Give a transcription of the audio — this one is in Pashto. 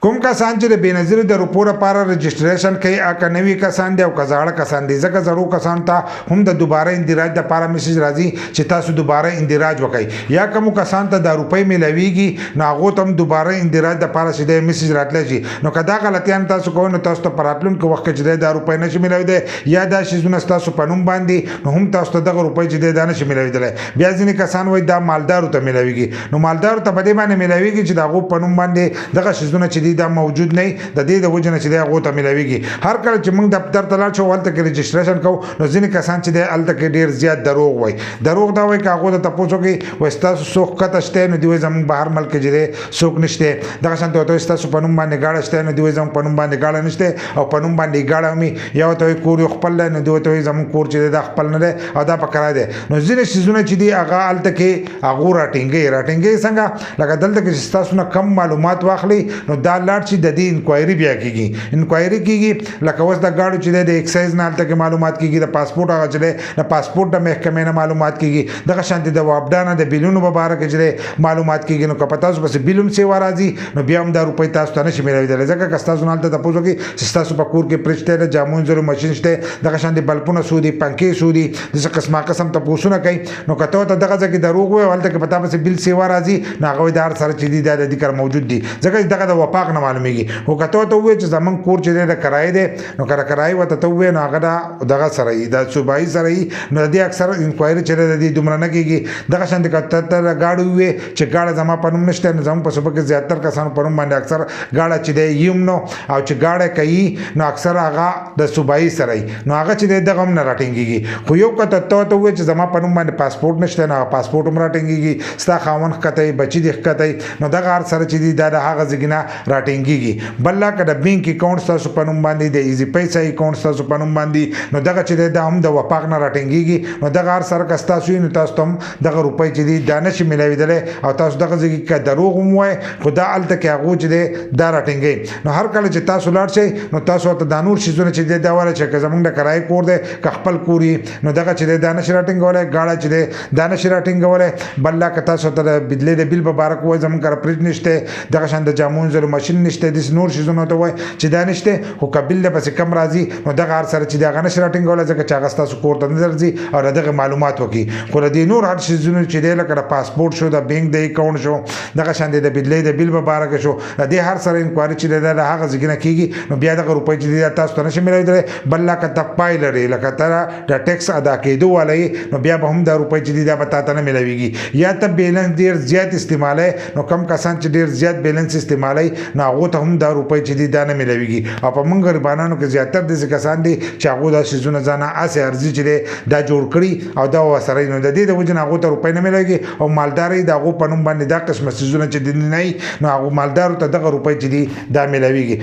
کوم کسان چې د بېنظیرو د روپو لپاره رجسټریشن کوي که نوي کسان دي او که زاړه کسان دي ځکه زړو کسانو ته هم د دوباره اندراج دپاره میسج راځي چې تاسو دوباره اندراج وکړئ یا کومو کسان ته دا روپۍ میلاویږي نو هغو ته هم دوباره اندراج دپاره چې دی میسج راتلی شي نو که دا غلطیان تاسو کوئ نو تاسو ته په راتلونکي وخت کې چې دی دا روپۍ نشي میلاویدی یا دا شیزونه ستاسو په نوم باندې نو هم تاسو ته دغه روپۍ چې دی دا نشي میلاویدلی بیا ځینې کسان وایي دا مالدارو ته میلاویږي نو مالدارو ته په دې باندې میلاویږي چې د هغو په نوم باندې دغه شیزونه چې دا موجود نه د دې د وجه نه چې دی هغو ته میلاویږي هر کله چې موږ دفتر ته لاړ شو هلته کې رجسټریشن کوو نو ځینې کسان چې دی هلته کې ډېر زیات دروغ وایي دروغ دا وایي که هغو ته تپوس وکړي وایي ستاسو څوک ښکته شته نو دوی وایي زموږ بهر ملک کې چې دی څوک نشته دغه شانته ورته وایي ستاسو په نوم باندې ګاډه شته نو دوی وایي زموږ په نوم باندې ګاډه نشته او په نوم باندې ګاډه ومي یا ورته وایي کور یو خپل دی نو دوی ورته وایي زموږ کور چې دی دا خپل نه دی او دا په کرایه دی نو ځینې څیزونه چې دي هغه هلته کې هغو راټینګوي څنګه لکه دلته کې چې ستاسو نه کم معلومات واخلي نو دا لاړ شي د دې انکوایري بیا کېږي انکوایري کېږي لکه اوس د ګاډو چې دی د اکسایز نه هلته کې معلومات کېږي د پاسپورټ هغه چې دی د پاسپورټ د محکمې نه معلومات کېږي دغه شانتې د وابډا نه د بیلونو په باره کې چې دی معلومات کېږي نو که په تاسو پسې بیل هم سیوا راځي نو بیا هم دا روپۍ تاسو ته نشي میلاویدلی ځکه که ستاسو نه هلته تپوس وکړي چې ستاسو په کور کې فرج شته د جامو وینځلو ماشین شته دغه شانتې بلپونه څو دي پنکې څو دي داسې قسما قسم تپوسونه کوي نو که ته ورته دغه ځای کې دروغ ووایې او هلته کې په تا پسې بیل سیوا راځي نو هغه وایي دا هر سره چې دي دا د دې کار موجود دي ځکه چې دغه د وفاق نه معلومیږي خو که ته ورته ووایې چې زموږ کور چې دی د کرایې دی نو که کرایې ورته ته ووایې نو هغه دغه سره وي د صوبایي سره وي نو د دې اکثر انکوایري چې دی د دې دومره نه کېږي دغه شانتې که ته د ګاډو ووایې چې ګاډه زما په نوم نشته نو زموږ په صوبه کې زیاتر کسانو په نوم باندې اکثر ګاډه چې دی یي هم نو او چې ګاډه کوي نو اکثر هغه د صوبایي سره وي نو هغه چې دی دغه هم نه راټینګېږي خو یو که ته ورته ووایې چې زما په نوم باندې پاسپورټ نشته نو هغه پاسپورټ هم راټینګېږي ستا خاوند ښکته وي بچي دې ښکته وي نو دغه هر سره چې دي دا د هغه ځای نه راټینګېږي بل لا که د بینک اکاونټ ستاسو په نوم باندې د ایزي پیسه اکاونټ ستاسو په نوم باندې نو دغه چې دی دا هم د وفاق نه راټینګېږي نو دغه هر سره که ستاسو وي نو تاسو ته هم دغه روپۍ چې دي دا نشي میلاویدلی او تاسو دغه ځای کې که دروغ هم ووایئ خو دا هلته کې هغو چې دی دا راټینګوي نو هر کله چې تاسو لاړ شئ نو تاسو ورته دا نور شیزونه چې دی دا وایي چې که زموږ د کرایې کور دی که خپل کور وي نو دغه چې دی دا نشي راټینګولی ګاډه چې دی دا نشي راټینګولی بل لا که تاسو ته د بجلۍ د بیل په باره کې وایي زموږ کره فرج نشته دغه شان د جامو وینځلو ماشین نشته داسې نور شیزونه ورته وایي چې دا نشته خو که بیل د پسې کم راځي نو دغه هر سره چې دی هغه نشي راټینګولی ځکه چې هغه ستاسو کور ته نه درځي او د دغه معلومات وکړي خو د دې نور هر شیزونه چې دی لکه د پاسپورټ شو د بینک د اکاونټ شو دغه شان د بجلۍ د بیل په باره کې شو د دې هر سره انکوایري چې دی د هغه ځای نه کېږي نو بیا دغه روپۍ چې دی تاسو ته نشي میلاویدلی بل لا که ته پای لرې لکه ته د ټیکس ادا کېدو والا یې نو بیا به هم دا روپۍ چې دي دا به تا ته نه میلاویږي یا ته بیلنس ډېر زیات استعمالوي نو کم کسان چې ډېر زیات بیلنس استعمالوي نو هغو ته هم دا روپۍ چې دي دا نه میلاویږي او په موږ غریبانانو کې زیاتر داسې کسان دي چې هغو دا شیزونه ځانه هسې عرضي چې دی دا جوړ کړي او دا ورسره نو د دې د وجې نه هغو ته روپۍ نه میلاویږي او مالدار یې د هغو په نوم باندې دا قسمه شیزونه چې دي نه وي نو هغو مالدارو ته دغه روپۍ چې دي دا میلاویږي